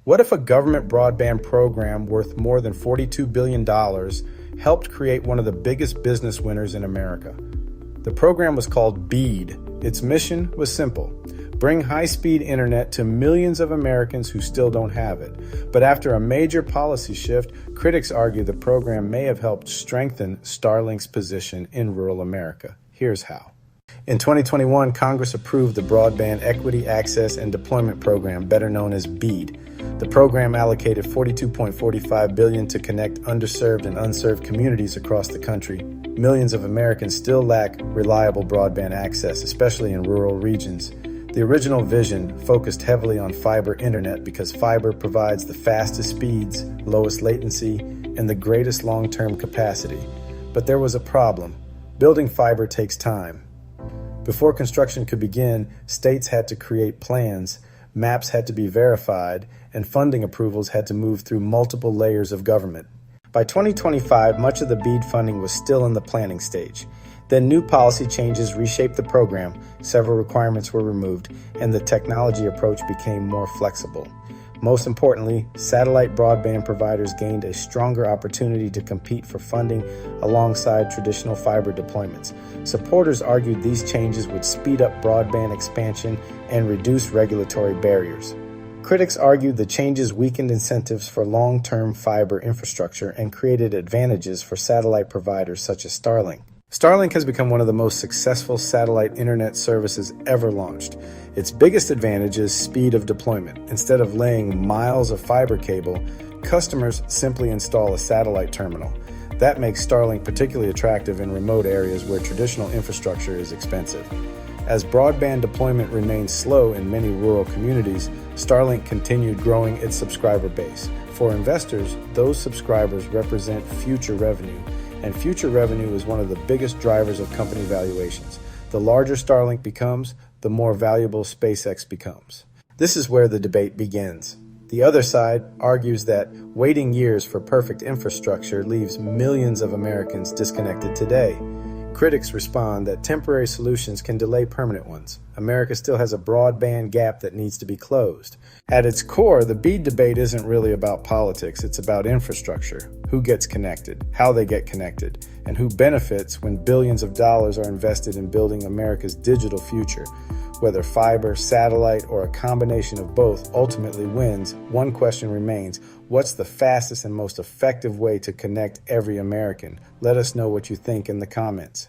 What if a government broadband program worth more than $42 billion helped create one of the biggest business winners in America? The program was called BEAD. Its mission was simple: bring high-speed internet to millions of Americans who still don't have it. But after a major policy shift, critics argue the program may have helped strengthen Starlink's position in rural America. Here's how. In 2021, Congress approved the Broadband Equity, Access, and Deployment Program, better known as BEAD. The program allocated $42.45 billion to connect underserved and unserved communities across the country. Millions of Americans still lack reliable broadband access, especially in rural regions. The original vision focused heavily on fiber internet because fiber provides the fastest speeds, lowest latency, and the greatest long-term capacity. But there was a problem. Building fiber takes time. Before construction could begin, states had to create plans, maps had to be verified, and funding approvals had to move through multiple layers of government. By 2025, much of the BEAD funding was still in the planning stage. Then new policy changes reshaped the program, several requirements were removed, and the technology approach became more flexible. Most importantly, satellite broadband providers gained a stronger opportunity to compete for funding alongside traditional fiber deployments. Supporters argued these changes would speed up broadband expansion and reduce regulatory barriers. Critics argued the changes weakened incentives for long-term fiber infrastructure and created advantages for satellite providers such as Starlink. Starlink has become one of the most successful satellite internet services ever launched. Its biggest advantage is speed of deployment. Instead of laying miles of fiber cable, customers simply install a satellite terminal. That makes Starlink particularly attractive in remote areas where traditional infrastructure is expensive. As broadband deployment remains slow in many rural communities, Starlink continued growing its subscriber base. For investors, those subscribers represent future revenue, and future revenue is one of the biggest drivers of company valuations. The larger Starlink becomes, the more valuable SpaceX becomes. This is where the debate begins. The other side argues that waiting years for perfect infrastructure leaves millions of Americans disconnected today. Critics respond that temporary solutions can delay permanent ones. America still has a broadband gap that needs to be closed. At its core, the BEAD debate isn't really about politics, it's about infrastructure. Who gets connected, how they get connected, and who benefits when billions of dollars are invested in building America's digital future. Whether fiber, satellite, or a combination of both ultimately wins, one question remains: what's the fastest and most effective way to connect every American? Let us know what you think in the comments.